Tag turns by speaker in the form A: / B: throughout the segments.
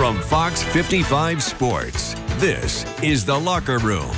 A: From Fox 55 Sports, this is The Locker Room.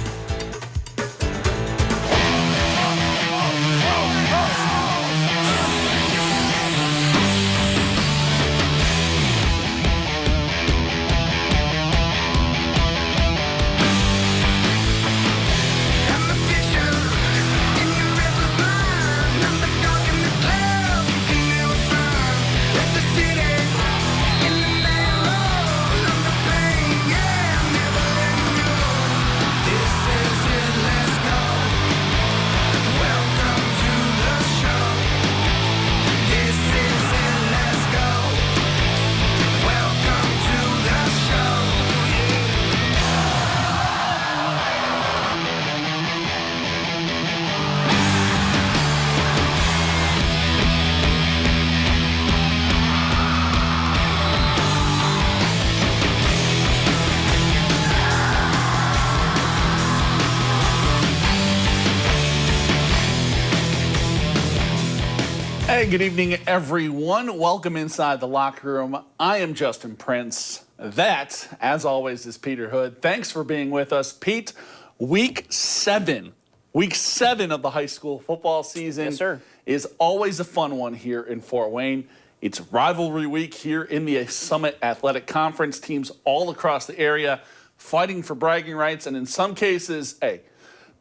B: Hey, good evening, everyone. Welcome inside the locker room. I am Justin Prince. That, as always, is Peter Hood. Thanks for being with us. Pete, week seven of the high school football season.
C: Yes, sir.
B: Is always a fun one here in Fort Wayne. It's rivalry week here in the Summit Athletic Conference. Teams all across the area fighting for bragging rights, and in some cases, hey,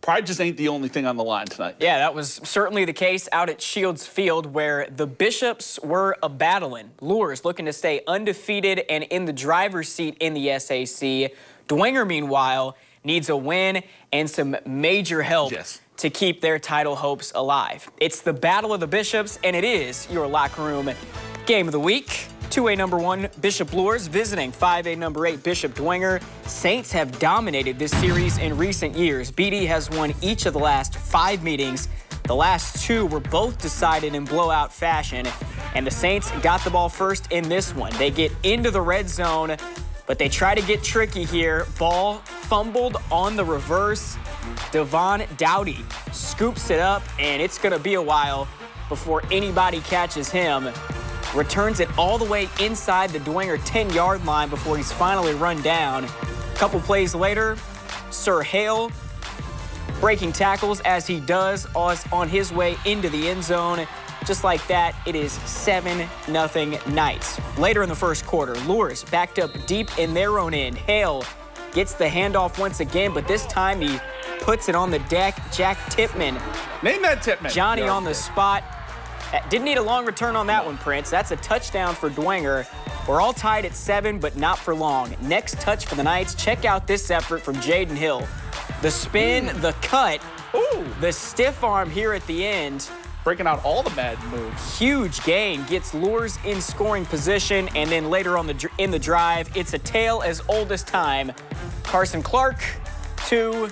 B: pride just ain't the only thing on the line tonight.
C: Yeah, that was certainly the case out at Shields Field, where the Bishops were a-battling. Lures looking to stay undefeated and in the driver's seat in the SAC. Dwenger, meanwhile, needs a win and some major help to keep their title hopes alive. It's the Battle of the Bishops, and it is your locker room game of the week. 2A number 1 Bishop Lures visiting 5A number 8 Bishop Dwenger. Saints have dominated this series in recent years. BD has won each of the last 5 meetings. The last 2 were both decided in blowout fashion, and the Saints got the ball first in this one. They get into the red zone, but they try to get tricky here. Ball fumbled on the reverse. Devon Dowdy scoops it up, and it's going to be a while before anybody catches him. Returns it all the way inside the Dwenger 10-yard line before he's finally run down. A couple plays later, Sir Hale breaking tackles as he does on his way into the end zone. Just like that, it is 7-0 Knights. Later in the first quarter, Lures backed up deep in their own end. Hale gets the handoff once again, but this time he puts it on the deck. Jack Tipman.
B: Name that Tipman.
C: Johnny on the spot. Didn't need a long return on that one, Prince. That's a touchdown for Dwenger. We're all tied at 7, but not for long. Next touch for the Knights. Check out this effort from Jaden Hill. The spin, the cut, the stiff arm here at the end.
B: Breaking out all the bad moves.
C: Huge gain, gets Lures in scoring position, and then later on in the drive, it's a tale as old as time. Carson Clark to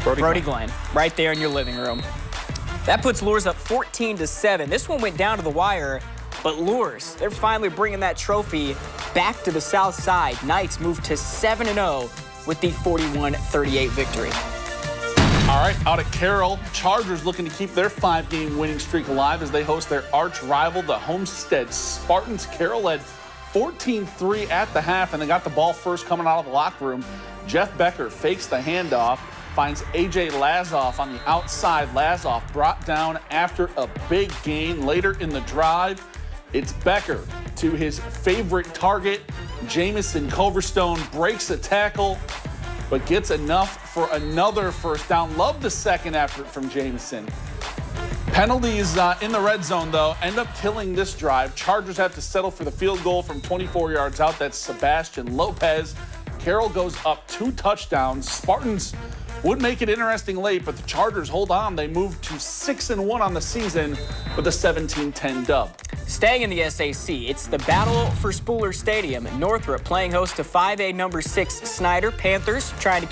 C: Brody Glenn, right there in your living room. That puts Lures up 14-7. This one went down to the wire, but Lures, they're finally bringing that trophy back to the south side. Knights move to 7-0 with the 41-38 victory.
B: All right, out at Carroll, Chargers looking to keep their 5-game winning streak alive as they host their arch rival, the Homestead Spartans. Carroll led 14-3 at the half, and they got the ball first coming out of the locker room. Jeff Becker fakes the handoff, finds A.J. Lazoff on the outside. Lazoff brought down after a big gain. Later in the drive, it's Becker to his favorite target. Jamison Coverstone breaks a tackle, but gets enough for another first down. Love the second effort from Jamison. Penalties in the red zone, though, end up killing this drive. Chargers have to settle for the field goal from 24 yards out. That's Sebastian Lopez. Carroll goes up 2 touchdowns. Spartans would make it interesting late, but the Chargers hold on. They move to 6-1 on the season with a 17-10 dub.
C: Staying in the SAC, it's the battle for Spooler Stadium. Northrop playing host to 5A number 6 Snyder. Panthers trying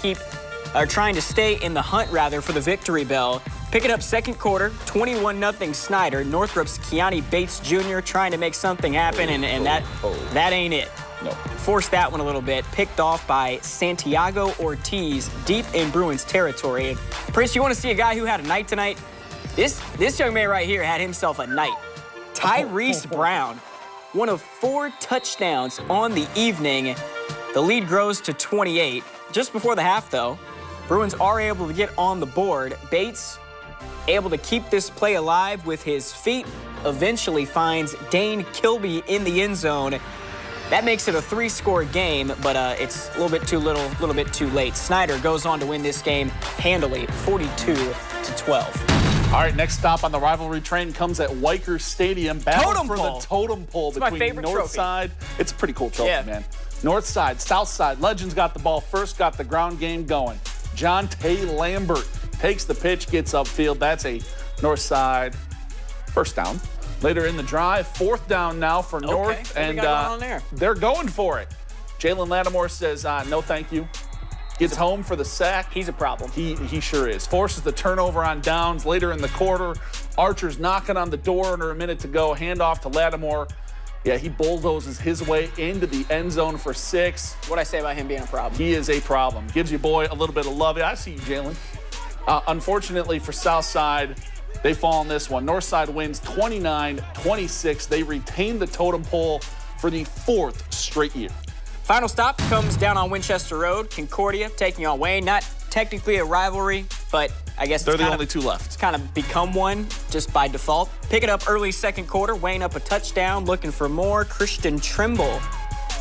C: to stay in the hunt for the victory bell. Pick it up second quarter, 21-0 Snyder. Northrop's Keani Bates Jr. trying to make something happen, and that ain't it.
B: No.
C: Forced that one a little bit. Picked off by Santiago Ortiz deep in Bruins territory. And Prince, you want to see a guy who had a night tonight? This young man right here had himself a night. Tyrese Brown one of 4 touchdowns on the evening. The lead grows to 28. Just before the half, though, Bruins are able to get on the board. Bates able to keep this play alive with his feet, eventually finds Dane Kilby in the end zone. That makes it a 3-score game, but it's a little bit too late. Snyder goes on to win this game handily, 42-12.
B: All right, next stop on the rivalry train comes at Weicker Stadium. Battle for the totem pole
C: It's my
B: between
C: favorite
B: Northside. It's a pretty cool trophy, man. Northside, Southside. Legends got the ball first, got the ground game going. John Tay Lambert takes the pitch, gets upfield. That's a Northside first down. Later in the drive, 4th down now for North, and they're going for it. Jalen Lattimore says, no thank you. Gets home for the sack.
C: He's a problem.
B: He sure is. Forces the turnover on downs later in the quarter. Archer's knocking on the door under a minute to go. Handoff to Lattimore. Yeah, he bulldozes his way into the end zone for 6.
C: What'd I say about him being a problem?
B: He is a problem. Gives your boy a little bit of love. Yeah, I see you, Jalen. Unfortunately for Southside, they fall in this one. Northside wins 29-26. They retain the totem pole for the 4th straight year.
C: Final stop comes down on Winchester Road. Concordia taking on Wayne. Not technically a rivalry, but I guess
B: they're the only 2 left.
C: It's kind of become one just by default. Pick it up early second quarter. Wayne up a touchdown, looking for more. Christian Trimble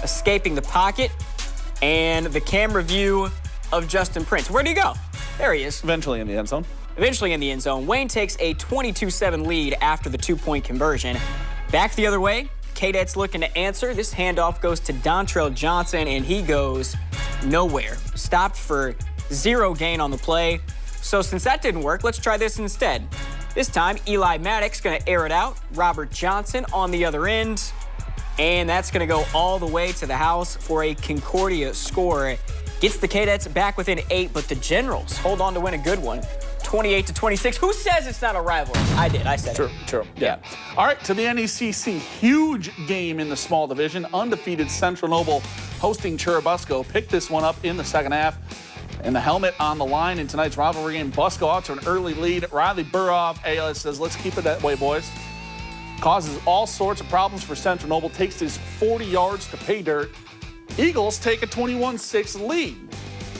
C: escaping the pocket. And the camera view of Justin Prince. Where do you go? There he is.
B: Eventually in the end zone.
C: Eventually in the end zone. Wayne takes a 22-7 lead after the 2-point conversion. Back the other way. Cadets looking to answer. This handoff goes to Dontrell Johnson, and he goes nowhere. Stopped for 0 gain on the play. So since that didn't work, let's try this instead. This time, Eli Maddox going to air it out. Robert Johnson on the other end. And that's going to go all the way to the house for a Concordia score. Gets the Cadets back within 8, but the Generals hold on to win a good one. 28-26. Who says it's not a rivalry? I did. I said it.
B: True. Yeah. All right, to the NECC. Huge game in the small division. Undefeated Central Noble hosting Churubusco. Picked this one up in the second half. And the helmet on the line in tonight's rivalry game. Busco out to an early lead. Riley Burhoff says, let's keep it that way, boys. Causes all sorts of problems for Central Noble. Takes his 40 yards to pay dirt. Eagles take a 21-6 lead.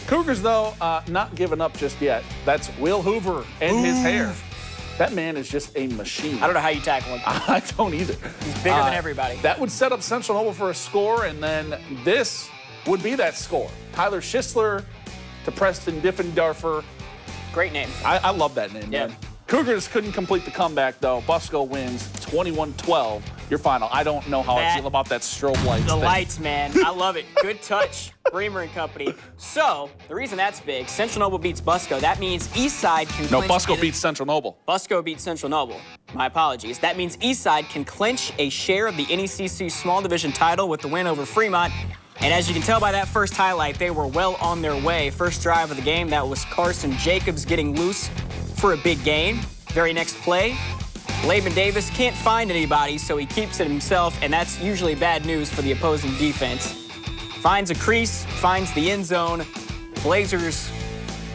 B: Cougars, though, not giving up just yet. That's Will Hoover and his hair. That man is just a machine.
C: I don't know how you tackle him.
B: I don't either.
C: He's bigger than everybody.
B: That would set up Central Noble for a score, and then this would be that score. Tyler Schisler to Preston Diffendarfer.
C: Great name.
B: I love that name, man. Cougars couldn't complete the comeback, though. Busco wins 21-12. Your final. I don't know how I feel about that strobe lights
C: The
B: thing.
C: lights, man. I love it. Good touch. Bremer and company. So, the reason that's big, Central Noble beats Busco. That means Eastside can clinch...
B: No, Busco beats Central Noble.
C: Busco beats Central Noble. My apologies. That means Eastside can clinch a share of the NECC Small Division title with the win over Fremont. And as you can tell by that first highlight, they were well on their way. First drive of the game, that was Carson Jacobs getting loose for a big gain. Very next play, Laban Davis can't find anybody, so he keeps it himself, and that's usually bad news for the opposing defense. Finds a crease, finds the end zone. Blazers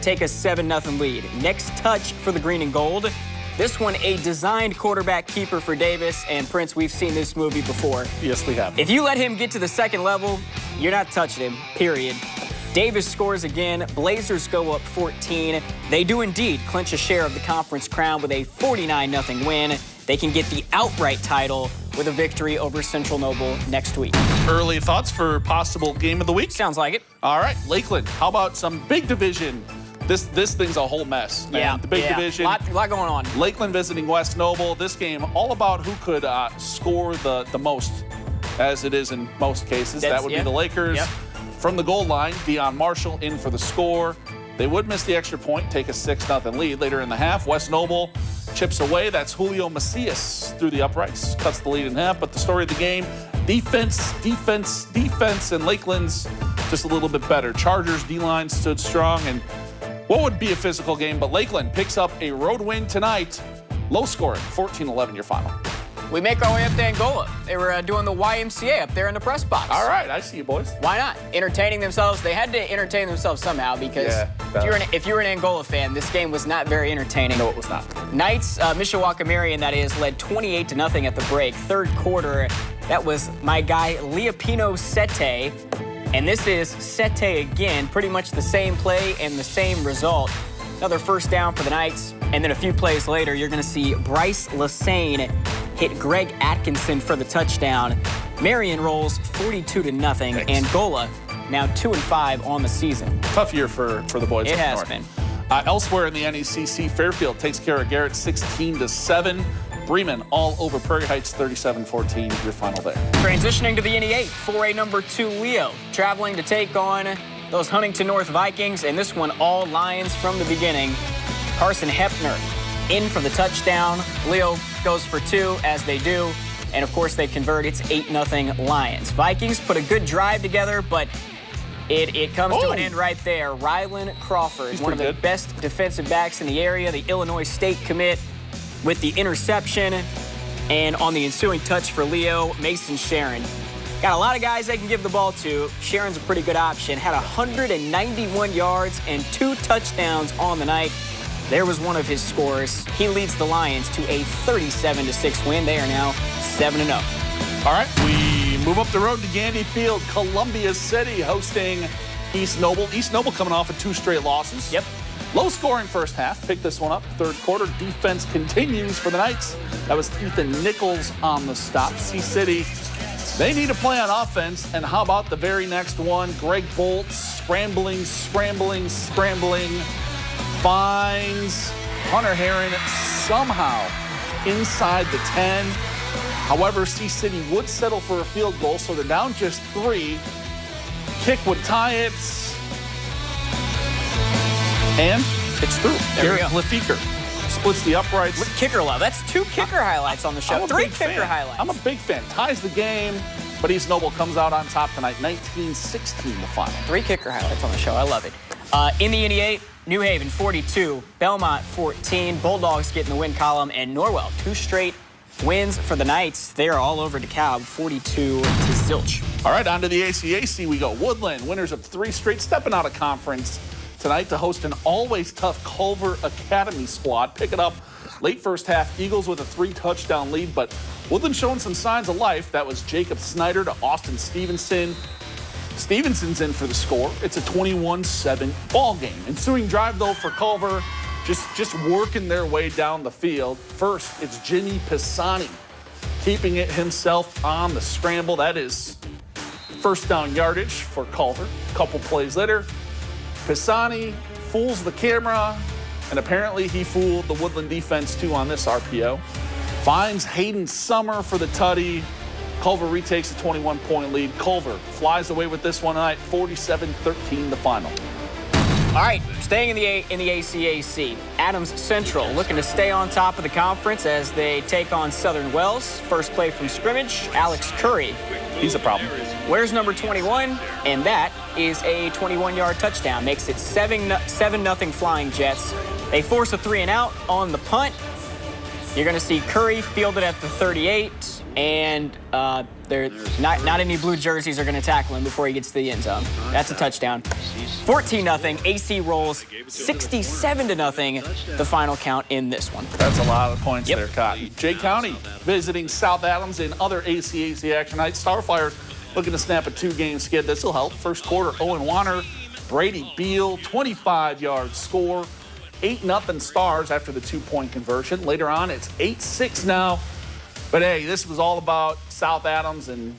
C: take a 7-0 lead. Next touch for the green and gold. This one, a designed quarterback keeper for Davis, and Prince, we've seen this movie before.
B: Yes, we have.
C: If you let him get to the second level, you're not touching him, period. Davis scores again. Blazers go up 14. They do indeed clinch a share of the conference crown with a 49-0 win. They can get the outright title with a victory over Central Noble next week.
B: Early thoughts for possible game of the week?
C: Sounds like it.
B: All right, Lakeland. How about some big division? This thing's a whole mess, man.
C: Yeah,
B: the big division.
C: Lot going on.
B: Lakeland visiting West Noble. This game all about who could score the most, as it is in most cases. That would be the Lakers.
C: Yep.
B: From the goal line, Deion Marshall in for the score. They would miss the extra point, take a 6-0 lead later in the half. West Noble chips away. That's Julio Macias through the uprights. Cuts the lead in half. But the story of the game, defense, and Lakeland's just a little bit better. Chargers D-line stood strong, and what would be a physical game, but Lakeland picks up a road win tonight. Low scoring, 14-11 your final.
C: We make our way up to Angola. They were doing the YMCA up there in the press box.
B: All right, I see you, boys.
C: Why not? Entertaining themselves. They had to entertain themselves somehow because if you're an Angola fan, this game was not very entertaining.
B: No, it was not.
C: Knights, Mishawaka Marion, that is, led 28-0 at the break. Third quarter, That was my guy, Leopino Sete. And this is Sete again, pretty much the same play and the same result. Another first down for the Knights. And then a few plays later, you're going to see Bryce Lassane hit Greg Atkinson for the touchdown. Marion rolls 42-0. Angola now 2-5 on the season.
B: Tough year for the boys.
C: It has been.
B: Elsewhere in the NECC, Fairfield takes care of Garrett 16-7. Bremen all over Prairie Heights 37-14. Your final there.
C: Transitioning to the NE8, 4A number 2 Leo, traveling to take on those Huntington North Vikings, and this one all Lions from the beginning. Carson Hepner in for the touchdown. Leo goes for 2, as they do, and of course they convert. It's 8-0 Lions. Vikings put a good drive together, but it comes to an end right there. Rylan Crawford, one of the best defensive backs in the area, the Illinois State commit, with the interception. And on the ensuing touch for Leo, Mason Sharon. Got a lot of guys they can give the ball to. Sharon's a pretty good option. Had 191 yards and 2 touchdowns on the night. There was one of his scores. He leads the Lions to a 37-6 win. They are now 7-0.
B: All right, we move up the road to Gandy Field. Columbia City hosting East Noble. East Noble coming off of 2 straight losses.
C: Yep.
B: Low scoring first half. Pick this one up. Third quarter defense continues for the Knights. That was Ethan Nichols on the stop. C-City, they need to play on offense. And how about the very next one? Greg Bolt scrambling, finds Hunter Heron somehow inside the 10. However, C-City would settle for a field goal, so they're down just 3. Kick would tie it. And it's through.
C: There we go.
B: Lefeker splits the uprights.
C: With kicker love. That's 2 kicker highlights on the show. 3 kicker highlights.
B: I'm a big fan. Ties the game, but East Noble comes out on top tonight, 19-16 the final.
C: 3 kicker highlights on the show. I love it. In the NE8, New Haven 42, Belmont 14, Bulldogs get in the win column, and Norwell 2 straight wins for the Knights. They are all over DeKalb, 42-0.
B: All right, on to the ACAC we go. Woodland, winners of 3 straight, stepping out of conference tonight to host an always tough Culver Academy squad. Pick it up late first half. Eagles with a 3-touchdown lead, but Woodland showing some signs of life. That was Jacob Snyder to Austin Stevenson. Stevenson's in for the score. It's a 21-7 ball game. Ensuing drive, though, for Culver, just working their way down the field. First, it's Jimmy Pisani keeping it himself on the scramble. That is first down yardage for Culver. A couple plays later, Pisani fools the camera, and apparently he fooled the Woodland defense too on this RPO. Finds Hayden Summer for the tutty. Culver retakes a 21-point lead. Culver flies away with this one tonight, 47-13 the final.
C: All right, staying in the ACAC, Adams Central looking to stay on top of the conference as they take on Southern Wells. First play from scrimmage, Alex Curry.
B: He's a problem.
C: Where's number 21? And that is a 21-yard touchdown. Makes it 7-0 Flying Jets. They force a 3-and-out on the punt. You're going to see Curry fielded at the 38, and not any blue jerseys are going to tackle him before he gets to the end zone. That's a touchdown. 14-0. AC rolls 67-0. The final count in this one.
B: That's a lot of points there, Cotton. Jay County visiting South Adams in other ACAC action night. Starfires looking to snap a 2-game skid. This will help. First quarter, Owen Warner, Brady Beal, 25-yard score. 8-0 Stars after the 2-point conversion. Later on, it's 8-6 now. But hey, this was all about South Adams, and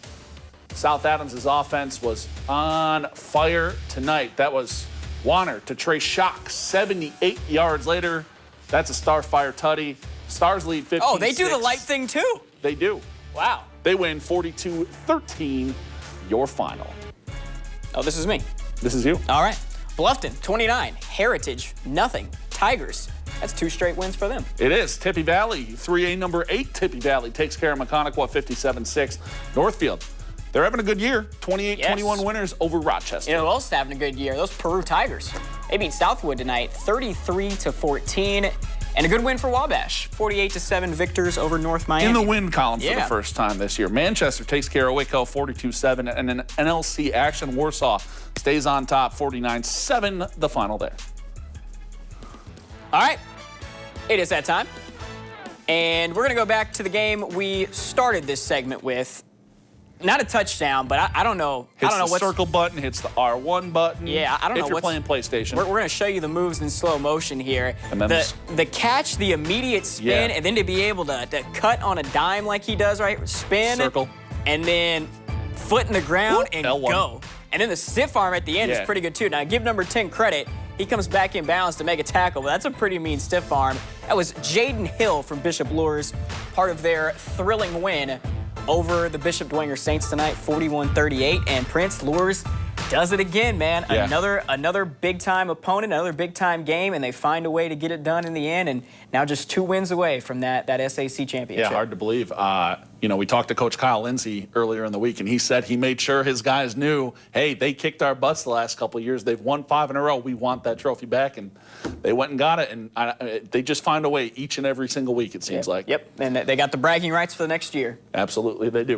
B: South Adams' offense was on fire tonight. That was Warner to Trey Schock, 78 yards later. That's a Starfire tutty. Stars lead 15-6.
C: Oh, they do the light thing too.
B: They do.
C: Wow.
B: They win 42-13, your final.
C: Oh, this is me.
B: This is you.
C: All right. Bluffton, 29. Heritage, nothing. Tigers, that's 2 straight wins for them.
B: It is. Tippy Valley, 3A number 8. Tippy Valley takes care of Maconaquah 57-6. Northfield, they're having a good year. 28-21 winners over Rochester.
C: You know who else is having a good year? Those Peru Tigers. They beat Southwood tonight, 33-14. And a good win for Wabash, 48-7 victors over North Miami.
B: In the win column for the first time this year. Manchester takes care of Waco 42-7, and an NLC action. Warsaw stays on top 49-7, the final there.
C: All right, it is that time. And we're going to go back to the game we started this segment with. Not a touchdown, but I don't know.
B: Hits
C: I don't know
B: the
C: what's
B: circle button, hits the R1 button.
C: Yeah, I don't know
B: if you're
C: what's,
B: playing PlayStation.
C: We're going to show you the moves in slow motion here.
B: And then
C: the catch, the immediate spin, and then to be able to cut on a dime like he does, right? Spin,
B: circle,
C: and then foot in the ground and
B: L1.
C: go. And then the stiff arm at the end is pretty good too. Now give number 10 credit. He comes back in bounds to make a tackle, but that's a pretty mean stiff arm. That was Jaden Hill from Bishop Luers, part of their thrilling win over the Bishop Dwenger Saints tonight, 41-38. And Prince Luers does it again, man.
B: Yeah.
C: Another big-time opponent, another big-time game, and they find a way to get it done in the end. And now just 2 wins away from that SAC championship.
B: Yeah, hard to believe. You know, we talked to Coach Kyle Lindsey earlier in the week, and he said he made sure his guys knew, hey, they kicked our butts the last couple of years. They've won 5 in a row. We want that trophy back, and they went and got it. And they just find a way each and every single week, it seems like.
C: Yep, and they got the bragging rights for the next year.
B: Absolutely, they do.